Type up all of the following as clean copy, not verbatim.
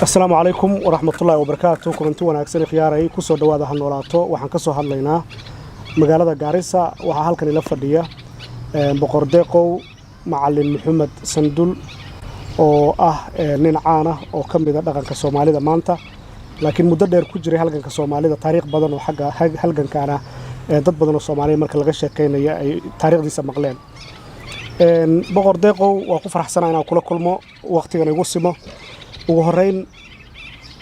السلام عليكم ورحمة الله وبركاته كنتوا wanaagsan khiyaaray ku soo dhawaada hanolaato waxaan ka soo hadlaynaa magaalada Gaarisa waxa halkan ila fadhiya boqor deeqow macallin Maxamed Sandul oo ah nin caan ah oo kamid ah dhaqanka Soomaalida maanta laakiin muddo dheer ku jiray halganka Soomaalida taariikh badan oo xagga halgankaana dad badan oo Soomaaliya marka laga sheekeynaya ay taariikhdiisa maqleen boqor deeqow waa ku faraxsanahay inaan kula kulmo waqtigan igu simo ugu horeyn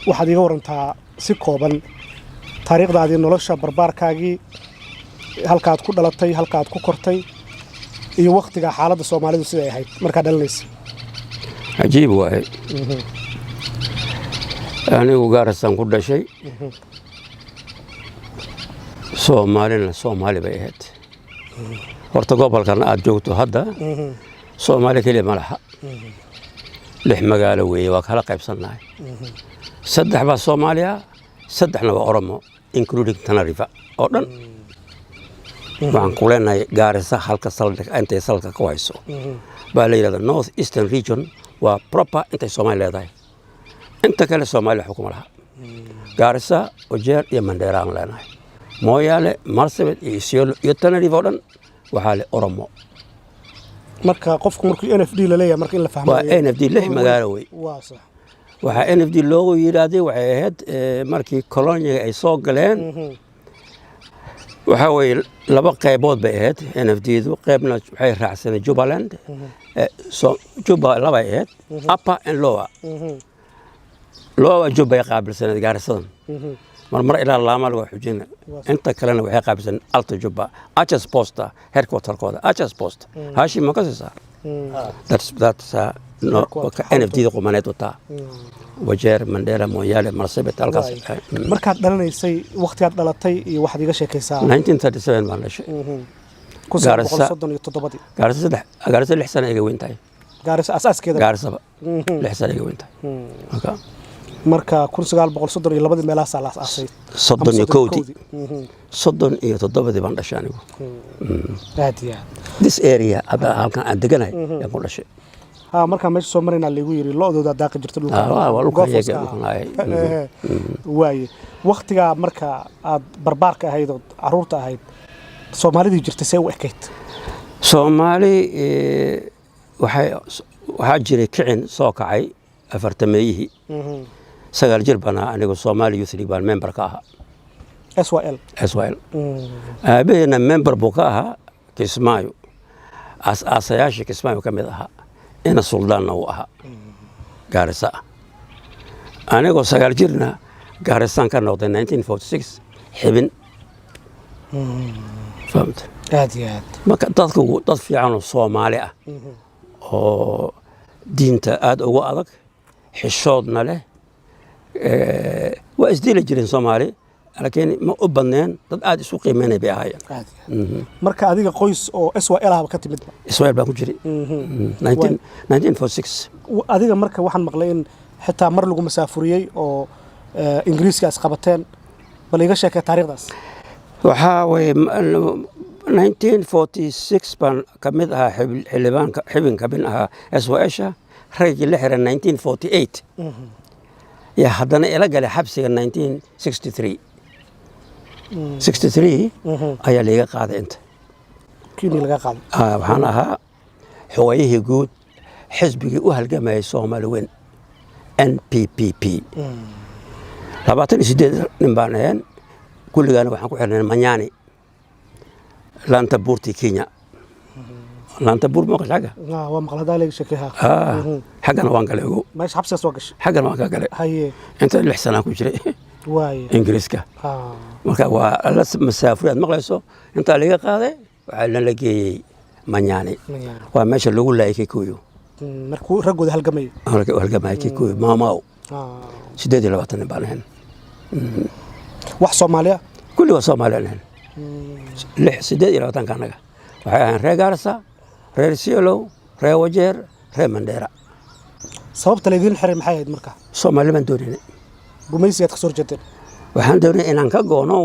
waxaad iga warantaa si kooban taariikhdaadii nolosha barbaarkaagii halkaad ku dhalatay halkaad ku kortay iyo waqtiga xaaladda Soomaalidu sida ay ahayd marka dhalanaysa عجيب واحد أنا وقارسان كل شيء Soomaali bay ahayd horta gobolkan aad joogto hadda Soomaali kaliya ma laha lix magaalo weeye waa kala qaybsanahay saddex baa Soomaaliya saddexna waa Oromo including Tana River oo dhan waxaan ku leenahay Gaarisa halka intay salka ku hayso baa la yiraahdaa North Eastern Region waa proper intay Soomaali leedahay inta kale Soomaali xukuma laha Gaarisa Wajeer iyo Mandera aan leenahay Moyale Marsabit iyo Isiolo iyo Tana River oo dhan waxaa le Oromo marka qofku markuu NFD la leeyahay marka in la fahmo waa NFD lix magaalo way waa sax waxa NFD loogu yiraahday waxay ahayd markii koloniga ay soo galeen waxa way laba qaybood bay ahayd NFD-du qaybna waxay raacsanay Jubaland Juba laba ahayd upper and lower Juba ay qaabilsanay Gaarisadan mar ilaa laama lagu xujin inta kalena waxay qaabilsan Alta Juba Achas Posta headquarter-kooda Achas Post haashi ma ka soo that's no NFD qomaneed wata Wajeer Mandera Moyale Marsabit halkaas markaad dhalanaysay waqtigaad dhalatay iyo waxaad iga sheekaysaa 1937 baan dhashay Gaarisa lix sano iga weyn tahay Gaarisa asaaskeeda Gaarisa lix sano iga weyn tahay marka 1932 meelahaas la aasay 37 baan dhashay anigu this area ada halkan aan deganahay aan ku dhashay marka meesha soo marayna lagu yiri lo'dooda daaqi jirta dhulka waaye waqtiga marka aad barbaarka ahayd oo caruurta ahayd Soomaalidii jirtay see u ekayd Soomaali waxaa jiray kicin soo kacay afartameeyihii sagaal jir bana anigu Somali Youth League baan member ka ahaa SYL aabahena member buu ka ahaa Kismaayo aasayaashii Kismaayo ka mid ahaa ina suldaanna uu ahaa Gaarisa anigoo sagaal jirna Gaarisan ka noqday 1946 xibin فهمت aad marka dadku dad fiican oo Soomaali ah oo diinta aad ugu adag xishoodna leh waa isdila jireen Soomaali laakiin ma u badneen dad aad isu qiimeynay bay ahaayeen marka adiga qoys oo SYL ah ka timid SYL baa ku jiray 1946 adiga marka waxaan maqlay in xitaa mar lagu masaafuriyay oo Ingiriiska isqabateen bal iga sheekay taariikhdaas waxa way 1946 baan ka mid ahaa xibin ka mid ahaa SYL ragii la xiray 1948 ya haddana ila galay xabsiga 1963 ayaa laga qaaday inta kiini laga qaaday waxaan ahaa xoogayihii guud xisbigii u halgamayay Soomaali weyn NPPP 28 nin baan ahayn kulligaana waxaan ku xirnay Manyani laanta buurti Kenya laanta buur ma qashaga waa maqladaa laga sheekaha xagana waan galay meesha xabsiga soo gashay xagana waan ka galay haye inta lix sano ku jiray waaye Ingiriiska marka waa la masaafuriyaad maqlayso inta laga qaaday waxa la geeyay Manyani waa meesha lagu laayay Kikuyu markuu ragooda halgamay Kikuyu maamaaw 28 baan ahayn wax Soomaaliya kulli waa Soomaaliyan lix 28 kanaga waxay ahayn reer Gaarisa reer Isiolo reer Wajeer reer Mandera sababta leedin xiray maxay ahayd marka Soomaali baan doonay gumaysiga ka soo jeedeen waxaan doonay inaan ka goono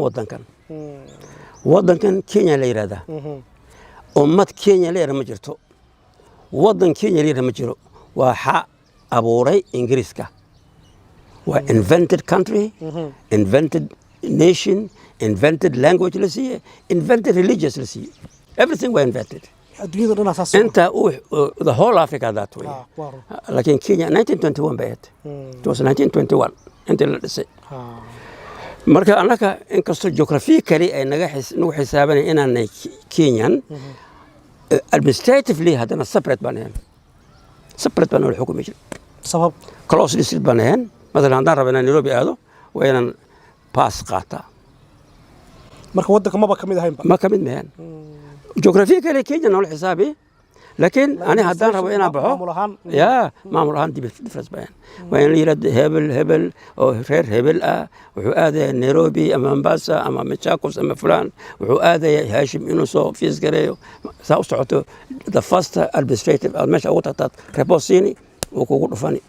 wadankan Kenya la yiraahdaa ummad Kenya la yiraahdo ma jirto wadan Kenya la yiraahdo ma jiro waxa abuuray Ingiriiska waa invented country, invented nation, invented language la siiye, invented religious la siiye. Everything were invented. adduunyada dhan asaas Inta the whole Africa that way. waaru Laakiin Kenya 1921 bay ahayd. It was 1921 intii la dhisay. Marka annaka inkastoo geography kali ay nagu xisaabanay inaanay Kenyan administratively haddana separate baan ahayn. Separate baan wada xukumi jiray. sabab Close district baan ahayn. Matalan haddaan rabo inaan Nairobi aado waa inaan pass qaataa. marka waddanka maba ka mid ahaynba ما كمل مهن جغرافيا كله كينيا نقول حسابي لكن أنا هدان ربنا أنا بحو يا ما مرهان دي بفرس بيان وين اللي يرد هبل أو غير هبل وهذا نيروبي أما مباسا أما متشاكوس أما فلان وهذا هاشم إنوسو في سكريو سأوصعته the first administrative المش أو تطات ريبوسيني وكوكو فاني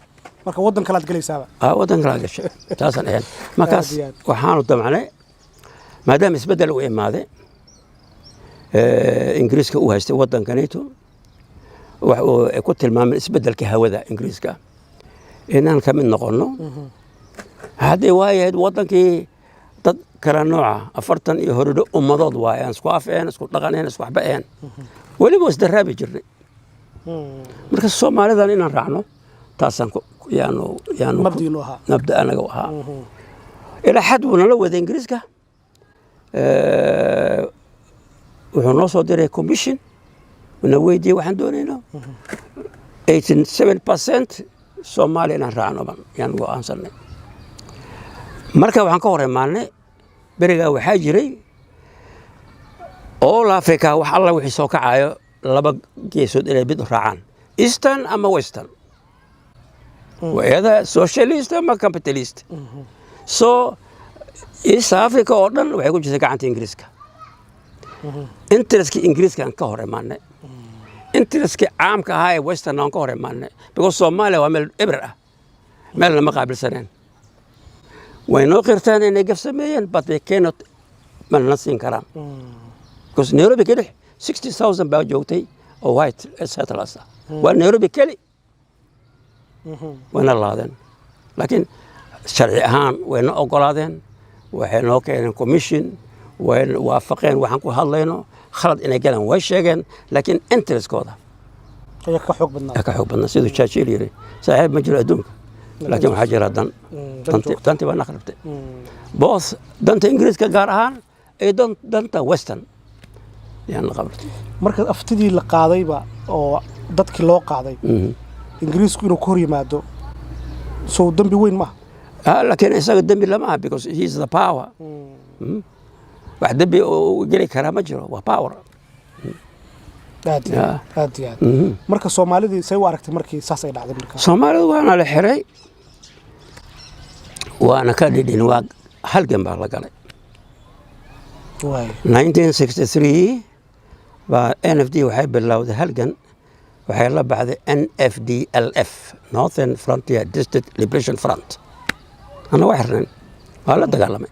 marka waddan kalaad galaysaaba ودن كلا قش تاسن إيه ما كاس وحانو طبعا ما دام اسبدل وإماده إنجليزك uu haystay waddankanayto wax uu ku tilmaamay isbedelka hawada Ingiriiska inaan ka mid noqono hadii waayayd waddankii dad kala nooca 40 iyo horido ummadood waayaan isku afeen isku dhaqaneen isku waxbeen waliba isdaraabi jirnay marka Soomaalidan inaan raacno taasan yaanu mabdiinu ahaa nabda anaga ahaa ila xad wana la wada Ingiriiska wuxuu noo soo diray commission wana weydiiyey waxaan doonayno 87% Soomaali inaan raacno ban yaan go'aansanay marka waxaan ka hor imaanay berigaa waxaa jiray all Africa wax alla wixii soo kacayo laba geesood inay mid u raacaan eastern ama western wayada socialist ama capitalist so East Africa oo dhan waxay ku jirtay gacanta Ingiriiska interestka Ingiriiska aan ka hor imaanay interestka caamka ahaa ee western aan ka hor imaanay because Soomaaliya waa meel eber ah meel lama qaabilsaneen way noo qirtaan inay gaf sameeyeen but they cannot malna siin karaan because Nairobi keli 60,000 baa joogtay oo white settlers ah waa Nairobi keli wana laadeen laakiin sharci ahaan wayna ogolaadeen waxay noo keeneen commission way waafaqeen waxaan ku hadlayno khalad inay galaan way sheegeen laakiin interestkooda ayaa ka xoog badnaa siduu Churchill yiri saaxiib ma jiro adduunka laakiin waxaa jira danti baa naqrabtay both danta Ingiriiska gaar ahaan ay danta western yaan qabatay marka aftidii la qaadayba oo dadkii loo qaaday Ingiriisku inuu ku hor yimaado soo dambi weyn ma لكن إساق الدم لما because he is the power. واحد دبي وجري كرامة جرو وpower. هادي مركز Soomaalidu say u aragtay markii saas ay dhacday markaa Soomaalidu waana la xiray waana ka dhidhin waa halgan baa la galay 1963 baa NFD waxay bilowday halgan waxay la baxday NFDLF Northern Frontier District Liberation Front أنا واحد ولا دقالمي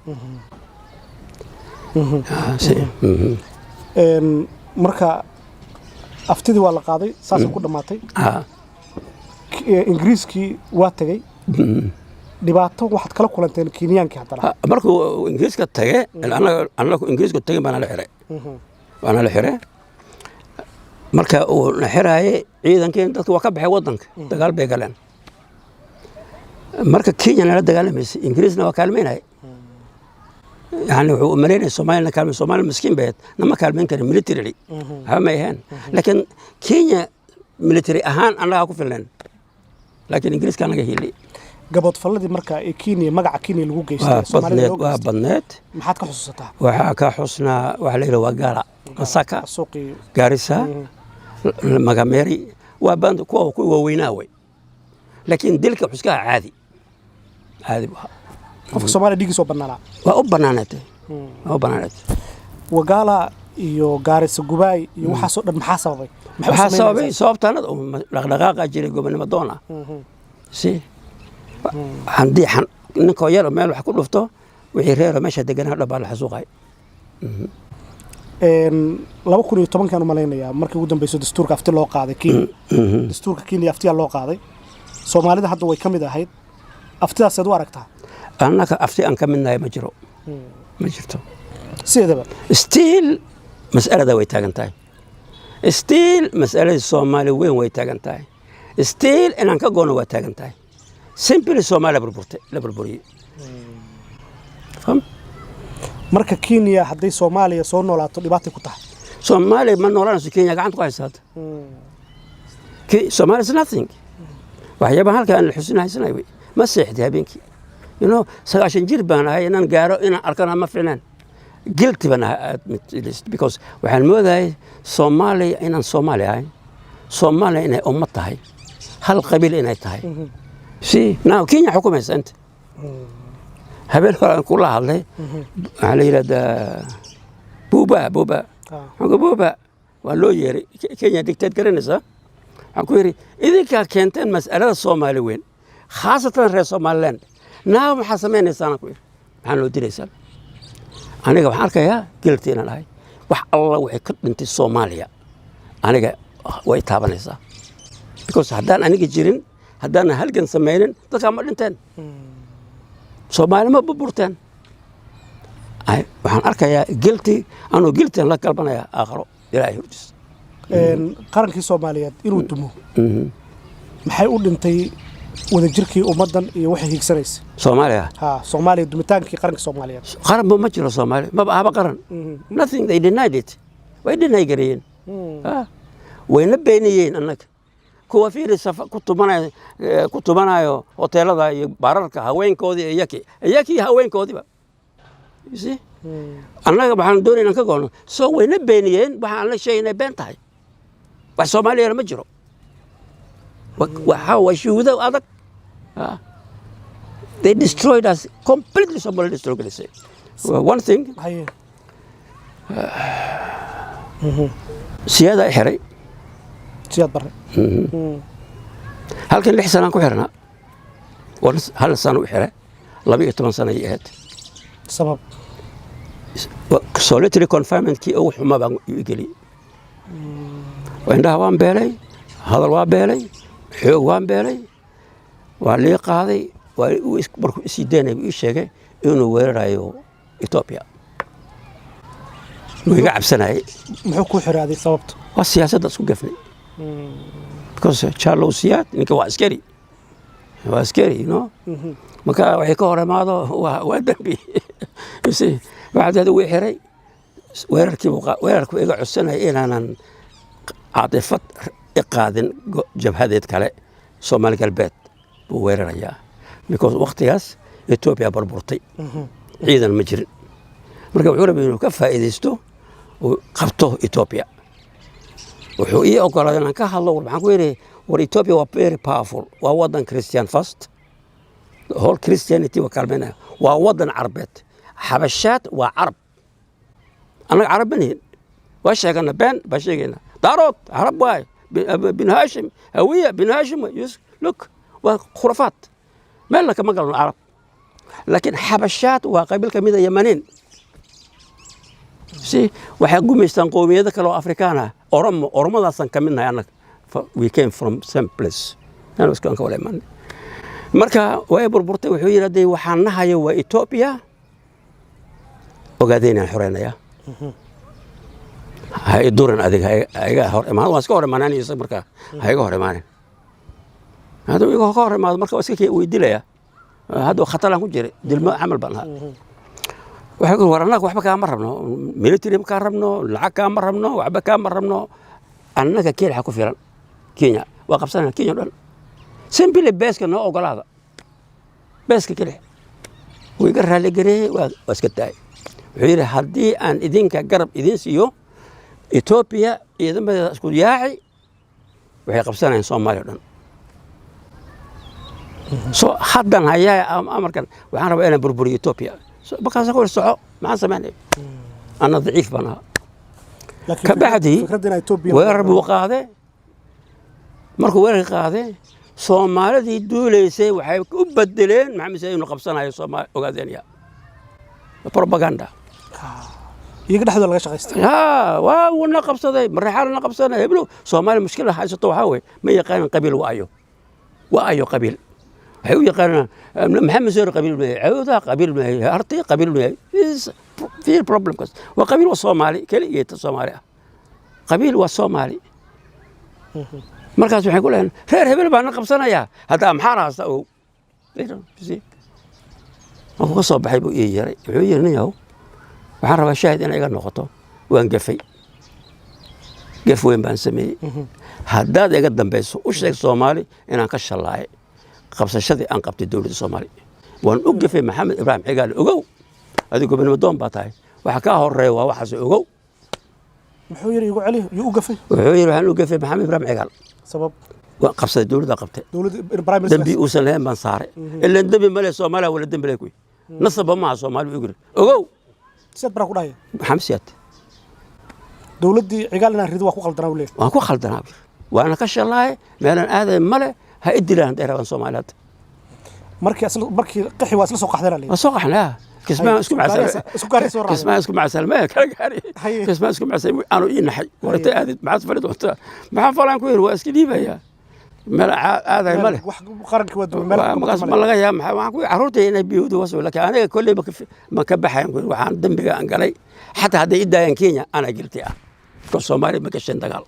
marka aftidii waa la qaaday saas ku dhamaatay Ingiriiskii waa tagay dhibaato waxaad kala kulanteen Kenyaanka hadana markuu Ingiriiska tagay anagu Ingiriiska tagay bana la xiray marka uu la xiraayay ciidankeen dadku waa ka baxay wadanka dagaal bay galeen marka Kenya la dagaalamayay Ingiriisna waa kaalmeynay يعني هو مرينا الصومال كان الصومال مسكين بيت نما كان من كان ميليتري هم يهان لكن كينيا ميليتري أهان أنا أكو فلان لكن إنجليز كان جاهلي قبض فلدي مركا كينيا مجا كينيا اللي هو جيش بنات ما حد كحصتها وحكا حسنا وحليل وقارا قصاكا سوقي قارسة مجاميري وبند كوا ويناوي لكن دلك حسكا عادي بها qofka Soomaaliya dhigiisoo banaana waa u banaanatay wagaala iyo gaarisa gubaay iyo waxa soo dhan maxaa sababay sababtan dhaqdhaqaaqa jiray gobonimo doona si handii ninka yar meel wax ku dhufto wixii reero meesha deganaa dhabaa la xasuuqay 2010 kan umaleynaya markii ugu dambeysay dastuurka afti loo qaaday Kenya dastuurka Kenya afti loo qaaday Soomaalida hadda way kamid ahayd aftidaaseed u aragtaa annaka afti aan ka midnahay ma jiro ma jirto sideedaba stiil mas'alada way taagan tahay stiil mas'aladii soomaali weyn way taagan tahay stiil inaan ka goono waa taagan tahay simply soomaaliya la burburiyey marka Kenya hadday Soomaaliya soo noolaato dhibaatay ku tahay soomaaliya ma noolanayso Kenya gacanta ku haysaata Somalia is nothing waxyaabaha halka aan xusin haysanay way ma seexdi habeenkii sagaashan jir baan ahay inaan gaaro inaan arkana ma filan guilty baan because waxaan moodahay Soomaaliya inaan Soomaali ahay Soomaaliya inay ummad tahay hal qabiil inay tahay si now Kenya xukumaysa inta habeen hore aan kula hadlay waxaa la yidhahdaa buuba waa loo yeeray Kenya dictate garanaysa waxaan ku yidhi idinkaa keenteen mas'alada Soomaali weyn khaasatan reer Somaliland naaw maxaa samaynaysaan ku yidhi maxaa loo dilaysaan aniga waxaan arkayaa guilty inaan ahay wax alla waxay ka dhintay Soomaaliya aniga way taabanaysaa because haddaan aniga jirin haddaan halgan samaynin dadkaa ma dhinteen Soomaali ma burburteen waxaan arkayaa guilty anuu guilty la galbanayaa aakhiro ilaahay hortiis qarankii Soomaaliyeed inuu dumo maxay u dhintay wadajirkii ummadan iyo waxay higsanaysa Soomaaliya Soomaaliya dumitaankii qaranka Soomaaliyeed qaran ma jiro Soomaaliya ma ahaba qaran nothing they denied it way deny gareen wayna beeniyeen annaga kuwa fiirisa ku tumanayo hoteelada iyo baararka haweenkoodii iyakii haweenkoodiiba you see annaga waxaan doonaynaa inaan ka goolno soo wayna beeniyeen waxaan la sheegnay been tahay wax Soomaaliya ma jiro waa shuhuudo adag they destroyed us completely Somalia destroyed us one thing siyaada xiray siyaad bare halkan 6 sano ku xirnaa hal sano u xiray 12 sano ay ahayd sabab solitary confinement kii ugu xumaa baan u geliyay indhaha waan beelay hadal waa beelay xoog waan beelay waa lii qaaday markuu isii daynay ii sheegay inuu weerarayo Ethiopia wiiga cabsanay muxuu ku xiraaday sababta waa siyaasadda isku gafnay because Charles Siyaad ninka waa askari marka waxay ka hor imaado waa dambi بعد وحري weerarku iga codsanay inaanan caadifad iqaadin jabhadeed kale Soomaali galbeed buu weerarayaa because waqtigaas Ethiopia burburtay ciidan ma jirin marka wuxuu rabay inuu ka faa'iideysto oo qabto Ethiopia wuxuu ii ogolaaday inaan ka hadlo waxaan ku yiri war Ethiopia waa very powerful waa wadan Christian first the whole Christianity waa kalmana waa wadan Carbeed حبشات وعرب أنا عرب بنين واش هكذا بين بشيء دارود عرب واي بن هاشم هوية بن هاشم لك وخرافات ما لك ما قالوا العرب لكن حبشات وقبيل كمية يمنين سي وحقوا ميستان قومية ذاك لو أفريقيانا أورما ذا سان كمينا يعني we came from same place أنا بس كان كولا يمن مركا ويا بربرتي وحوي ردي وحناها يو إثيوبيا ogaadeenaan xoreynaya hay duran adiga ayaga hor imaan waa iska hor imaanaysa marka ayaga hor imaanay hada iyaga hor imaado marka iska weydilaya hada khatalan ku jiray dilmo amal baan waxa ku warana waxba ka ma rabno military ka rabno lacag ka ma rabno waxba ka ma rabno annaga keel ku filan Kenya waa qabsanaa Kenya dhan simply beeska noo ogolaada beeska kale way garaa la gareey waa iska taay وحير هدي أن إذن كجرب إذن سيو إثيوبيا إذن بدأ أسكت ياعي وهي قبسنا إن صوماليا سو حدا هيا أمريكان وحنا ربنا بربري إثيوبيا بقى أقول الصعو ما سمعني أنا ضعيف بنا كبعدي ويرب وقاده مركو ويرب قاده صوماليا دي دوليسي وحي كبدلين مع مسايين قبسنا هاي صومال وقادينيا بروباغندا iyaga dhaxdooda laga shaqeystay waa wana qabsaday marxalna qabsanay heblo Soomaali mushkilada haysato waxa way ma yaqaan qabiil waayo qabiil waxay u yaqaanaan maxamed soor qabiil ma yahay cawda qabiil ma yahay arti qabiil ma yahay fi problem kas waa qabiil waa Soomaali kaliya Soomaali ah qabiil waa Soomaali markaas waxay ku leeyahay reer hebel baan qabsanaya hada maxaa raasta oo oo ka soo baxay buu ii yaray wuxuu yeelnayaa waxaan rabaa shaahid inay iga noqoto waan gafay gaf weyn baan sameeyey haddaad iga dambayso u sheeg Soomaali inaan ka shalaay qabsashadii aan qabtay dawladda Soomaali waan u gafay Maxamed Ibraahim Cigaal ogow adigu gobonimo doon baa tahay waxa ka horeeya waa waxaas ogow muxuu yiri igu cali uu gafay wuxuu yiri waxaan u gafay Maxamed Ibraahim Cigaal sabab waa qabsaday dawladda qabtay dawladda Ibraahim dambi uu san lahayn baan saaray ilaa dambi male Soomaaliya wala dambi leeyahay nasaba ma Soomaali u yiri ogow سيد براك وراي حمسيات دولتي عقالنا ريدوا ku qaldanaa u leeyahay waan ku qaldanaa waana ka shalaay meelan aaday male ha idilaan dheeraan Soomaaliyeed markii qixi waa isla soo qaxdana leeyahay soo qaxnaa kismaa isku macasal isku gaari soo raacay kismaa isku macasal ma kala gaari kismaa isku macasal aanu ii naxay warta aadid maxaad fariid wata maxaan falan ku yiri waa iska dhiibaya meel aaday male wax qaranka waa dul meel ma laga yaa maxaa waxaan ku caruurtay inay biyoodu waso laakiin aniga kulli ma ka baxayn waxaan dambiga aan galay xataa haday idaayaan Kenya ana giltay ah ko Soomaali ma gashan dagaal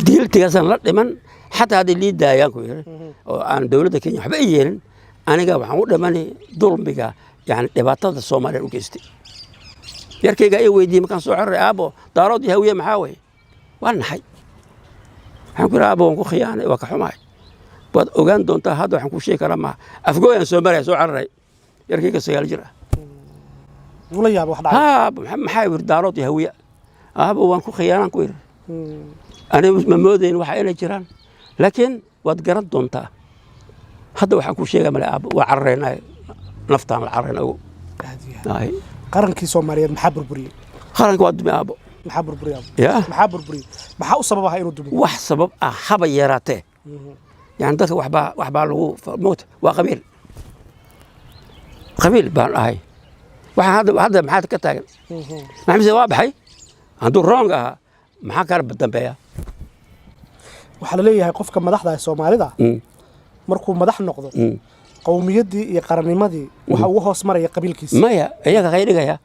diiltigaasaan la dhiman xataa haday liidaayaan ku yiri oo aan dawladda Kenya waxba yeelin aniga waxaan u dhimanay dulmiga yani dhibaatada Soomaaliya u geystay yarkayga ay weydiiyay markaan soo xirray aabo daarood yahawiye maxaa way waan naxay waxaan ku raabo ku khiyaanay waa ka xumaay baad ogaan doontaa hadda waxaan ku sheegi karaa ma afgooyan Soomaaliya soo xirray yarkayga 9 jir ah wala yaab wax dhacay maxay wir daarood yahawiye aabo waan ku khiyaanan ku yiri أنا ممودين وحينا جيران لكن واتقرن دونتا هذا وحكو شيء من الأب وعرينا نفتح العرينا هاي قرنكي سوماليات محبر بري قرنك واد أبو محبر بري يا محبر بري محاو سبب هاي ردوا وح سبب حبا يراته يعني ده وحبا له موت وقبيل قبيل بان هاي هذا ما حد كتاج ما حمزة واضحة عنده رونجا maxaa ka dambeeya waxa la leeyahay qofka madaxda Soomaalida markuu madax noqdo qowmiyadii iyo qarannimadii waxa uu hoos maraya qabiilkiisa maya iyaga qaydhigaya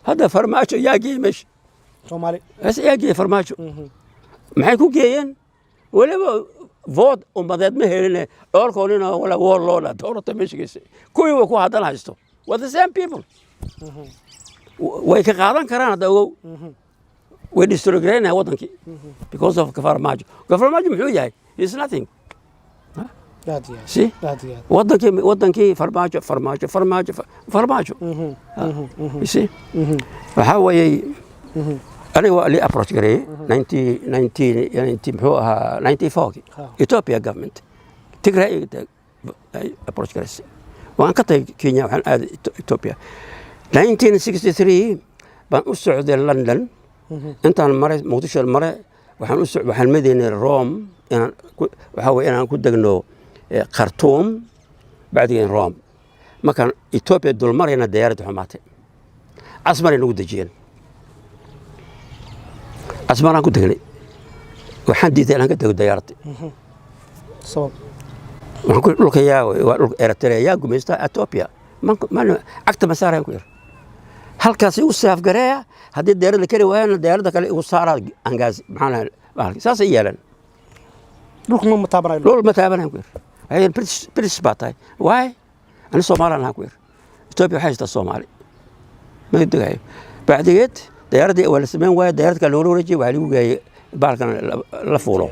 hada farmaajo yaagi meesh Soomaali yaagi farmaajo maxay ku geeyeen waliba vote ummadeed ma helin dhowrkoodina wala warlooda doorata meeshiisa kuwii ku hadan haysto waa the same people way ka qaadan karaan hada we destroy wadankii because of farmaajo muxuu yahay is nothing see wadankii farmaajo see waxa weeye aniga waa li approach gareeyay 19 muxuu ahaa 94 Ethiopia government Tigray approach gareeyay waan ka tagay Kenya waxaan aaday Ethiopia 1963 baan u socday London intaan maray muqdisho maray waxaan madaynay Rome inaan ku degno Khartoum baadiyeen Rome markaan Ethiopia dul marayna diyaarad xumaatay asmar inuu dajiyeen asmar aan ku degnay waxaan diiday inaan ka dego diyaaradda sabab waxaan ku dhulkayaa waa dhulka Eritrea yaa gumaysta Ethiopia man agta masaaraan ku yar halkaas uu saaf gareeya haddii diyaaradda kari waayana diyaaradda kale uu saaraa angaas maxaa saas ay yeelan dhulka ma taabanayo dhul ma taabanayo ku yar ay British baatay waay ana Soomaaliland ha ku yar Ethiopia waxay haystaa Soomaali ma dagayo bacdigeed diyaaradda wala sameyn waay diyaaradda kale loo wareejiyay waxa lagu geeyay baalkan la fuulo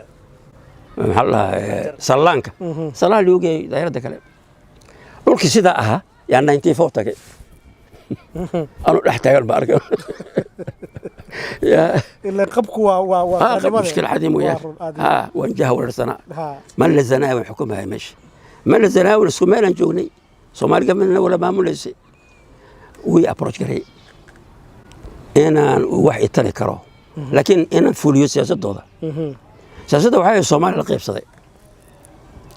maxaa la salaanka salaan lagu geeyay diyaaradda kale dhulkii sida aha yaa 94 tagay أنا أحتاج البارك يا إلا قبكوا مشكلة عديم وياه وانجاه ورسنا ما لزنا والحكومة مش ما لزنا والسومال نجوني سومال قبلنا ولا ما ملسي وي أبروش كري أنا واحد تاني كرو لكن أنا فوليو سياسة دودا سياسة وحاجة الصومال الغيب صدق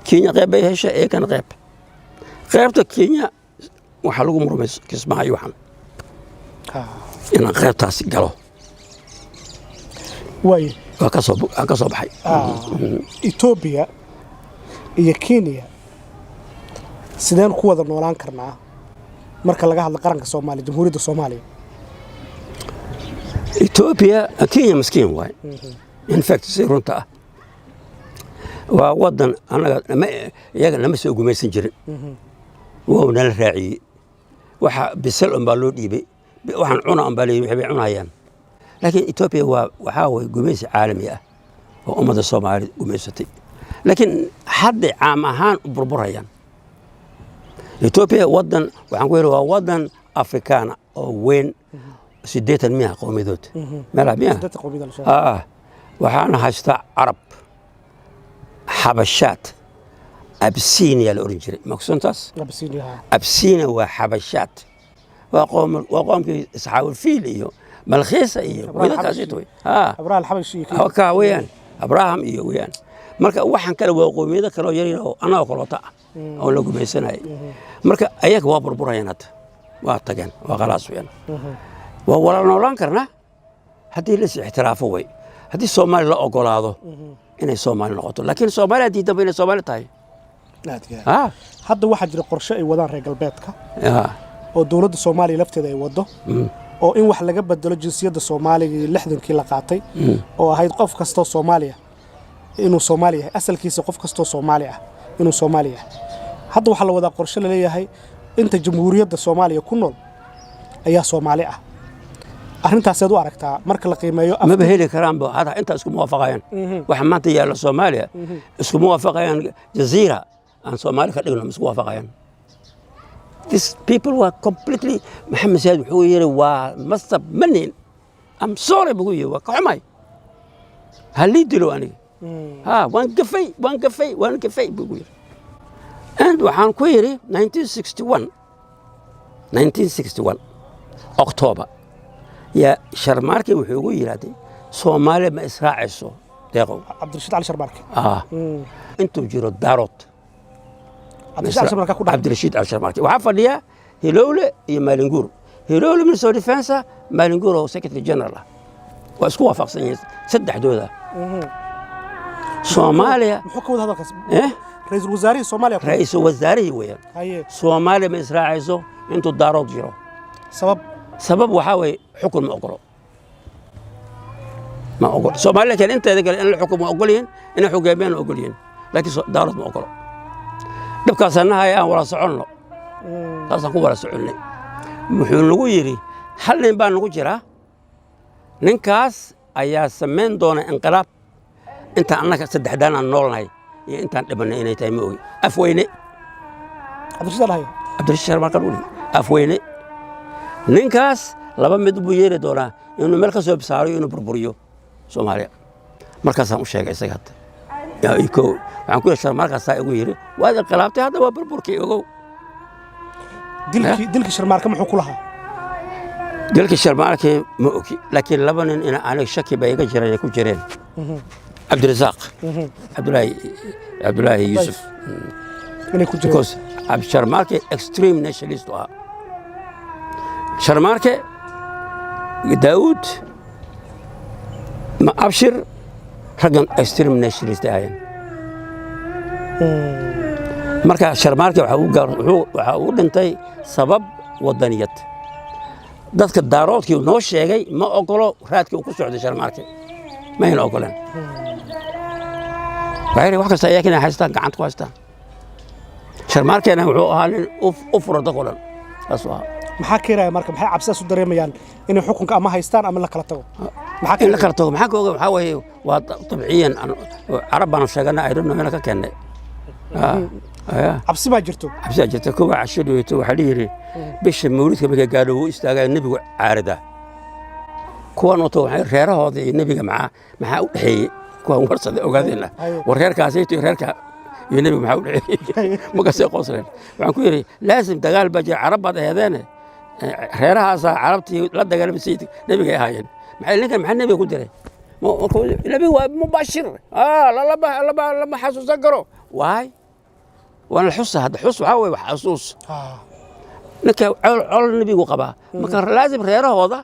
كينيا غيب بيها شيء كان غيب غيبت كينيا waxaa lagu murmay kismaayo waxan inaan qaybtaas galo way ka soo baxay Ethiopia iyo Kenya sideen ku wada noolaan karnaa marka laga hadlo qaranka Soomaaliya jamhuuriyadda Soomaaliya Ethiopia Kenya miskiin waay in fact si runta ah waa wadan anaga iyaga lama soo gumaysan jirin waa nala raaciyay waxa bisal baa loo dhiibay waxaan cuna baa leeyahay waxay cunayaan laakiin Ethiopia waxa way gumaysi caalami ah oo ummada Soomaaliyeed gumaysatay laakiin hadda caam ahaan u burburayaan Ethiopia wadan waxaan ku yiraahdaa wadan Afrikaana oo weyn 800 qowmiyadood meelaha miyaa waxaana haystaa Arab حبشات أبسينيا الأورنجري مقصونتاس أبسينيا وحبشات وقوم في إسحاق الفيل إيو ملخيصة إيو وإذا كاسيتوي أبراهام الحبشي هوكا ويان أبراهام إيو ويان مركا وحن كانوا وقوم إذا كانوا يرينه أنا وقلوطا أو لو قوم يسناي مركا أياك وابر براينات واتقن وخلاص ويان وولا نولان كرنا هدي لسه احترافه وي هدي الصومالي لا أقول هذا inay Soomaali noqoto laakiin Soomaaliya diidan inay Soomaali tahay hadda waxa jira qorshe ay wadaan reer galbeedka oo dawladda Soomaaliya lafteeda ay wado oo in wax laga bedelo jinsiyadda Soomaaliga 60kii la qaatay oo ahayd qof kasto Soomaaliya inuu Soomaali yahay asalkiisa qof kasto Soomaali ah inuu Soomaali yahay hadda waxa la wadaa qorshe la leeyahay inta jamhuuriyadda Soomaaliya ku nool ayaa Soomaali ah arrintaas aad u aragtaa marka la qiimeeyo ma baheli karaan ba hada inta isku muwaafaqayaan waxa maanta yaala Soomaaliya isku muwaafaqayaan jazeera aan Soomaali ka dhigno isku muwaafaqayaan these people were completely Maxamed Said wuxuu yiri waa masab manin am sorry bugu yiri waa xumay halii dilo aniga waan kafay bugu yiri and waxaan ku yiri 1961 October يا شرماركي وحقوق يرادي صومالي ما إسراعيسو داقو عبد الرشيد علي شرماركي انتم جيرو داروت عبد الرشيد علي شرماركي وعفوا ليا هيلولة يا مالنجور هيلولة من سوري فانسا مالنجور هو سكرتري جنرال واسكو وافق سنين سد حدوده صوماليا محكم هذا القسم رئيس الوزراء صوماليا رئيس الوزراء وين صومالي ما إسراعيسو انتم داروت جيرو سبب وحاوي حكم ما أقول سوماليا كان أنت إذا قال إن الحكم أقولين إن حكامين أقولين لكن دارت ما أقول دبكا سنها يا ولا سعنا خلاص أقول ولا سعنا محيون لغيري حل بان لغيرة ننكاس أيا سمين دون انقلاب أنت أنك سدحدان النورناي أنت لبنا إني تيموي أفويني عبد الرشيد ما قالوا لي أفويني ninkaas laba mid buu yeeri doonaa inuu meel ka soo bisaariyo inuu burburiyo Soomaaliya markaas aan u sheegay isaga hadda yaa iko waxaan ku yeeshay markaas ay ugu yiri waad qalaabtay hadda waa burburkii ogow dilki Sharmaarka muxuu ku lahaa dilki Sharmaarka ma ogi laakiin laba nin in aan shaki bay iga jireen ku jireen Abdirasaaq Abdullahi Yusuf inay ku jireen Sharmaarka extreme nationalist waa شرماركة داود ما أبشر رجل extreme nationalist أيان مركا شرماركة وحاول أنتي سبب وطنية ذاتك الدارات كي ونوش شيء ما أقوله رات كي وكسر عند شرماركة ما هي أقولن بعير واحد سيأكل حاجتان قعدت قاستان شرماركة أنا وحاول أفرض أقولن أسوأ maxaa keenaya marka maxay cabsidaas u dareemayaan inay xukunka ama haystaan ama la kala tago maxaa la kala tago maxaa kooga waxa weeye waa tabciyan arabana sheegana ay rabno meel ka keenay cabsi ma jirto kuwa cashidoyto waxa dhiri bisha mawlidka markay gaadho uu istaagay nabigu caarida kuwan oo waxay reerahooda iyo nabiga maxaa u dhaxeeyay kuwan warsada ogaadina war reerkaas ay reerka iyo nabiga maxaa u dhaxeeyay magasay qosleen waxaan ku yiri laasim dagaal baa jira arab bad ahaadeen reerahaas carabtii la dagaalamay sayidka nabiga ay ahaayeen maxay nabiga ku diray nabiga waa mubashir lama xasuusan karo waay وانا الحصه هذا حص وحاوي وحصوص ninka col nabigu qaba marka laazim reerahooda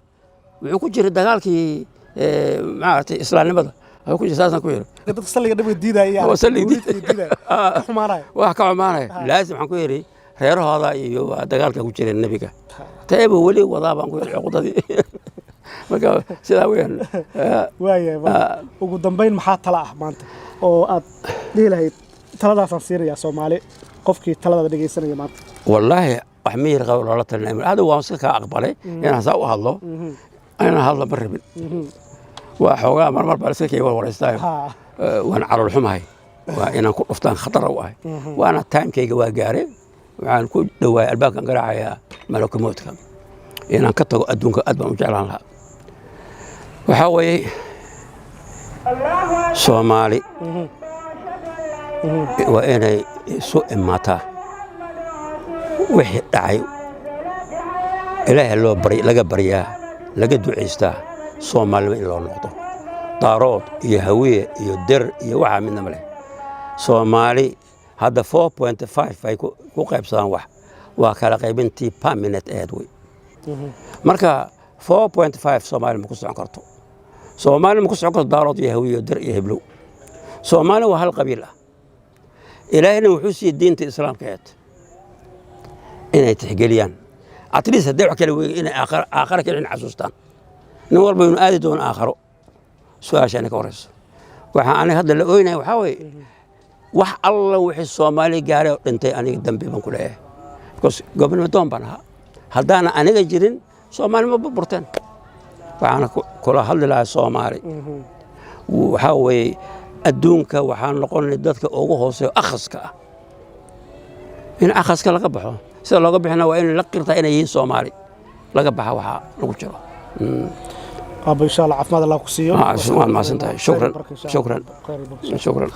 wuxuu ku jiray dagaalkii maartay islaamnimada wuxuu ku jiray ku yiri dadka saliga nabiga diidaya wax ka xumaanay laazim waxaan ku yiri reerahooda iyo dagaalka ku jireen nebiga teeba weli wadaa baan ku yidhi cuqdadii marka sidaa weeyaan waaya ugu dambayn maxaa tala ah maanta oo aad dhihi lahayd taladaasaan siinayaa soomaali qofkii taladaada dhegaysanaya maanta wallaahi wax miyir qabo loola talinay hadda waan iska kaa aqbalay inaan saa u hadlo inaan hadlo ma rabin waa xoogaa marmar baa iska kay warwareystaayo waan calool xumahay waa inaan ku dhuftaan khatar u ahay waana timekayga waa gaaray waxaan ku dhawaay albaabkan garaacayaa malakumoodka inaan ka tago adduunka aad baan u jeclaan lahaa waxaa weeye soomaali waa inay isu imaataa wixii dhacay ilaahay laga baryaa laga ducaystaa soomaalnimo in loo noqdo daarood iyo hawiye iyo der iyo waxaa midna ma leh soomaali hadda 4.5 ay ku qaybsadaan wax waa kala qaybintii permanent aheed wey marka 4.5 soomaali ma ku socon karto soomaali ma ku socon karto daarood iyo hawiye iyo der iyo heblow soomaali waa hal qabiil ah ilaahayna wuxuu siiyey diinta islaamka aheed inay tixgeliyaan at least haddii wax kale weeye inay aakhara kale in xasuustaan nin walba inuu aadi doono aakharo su-aashaani ka horeyso waxaa aniga hadda la ooynaya waxaa weeye wax alla wixii soomaali gaaray oo dhintay aniga dambi baan ku leeyahay because gobnimo doon baan ahaa haddaana aniga jirin soomaali ma burburteen waxaana kula hadli lahaa soomaali waxaa weeye adduunka waxaa noqonay dadka ugu hooseeyo akhaska ah in akhaska laga baxo sida looga bixina waa in la qirtaa inay yihiin soomaali laga baxa waxaa lagu jiro أبو إن شاء الله عفماد الله كسيو ما سنتهي شكرا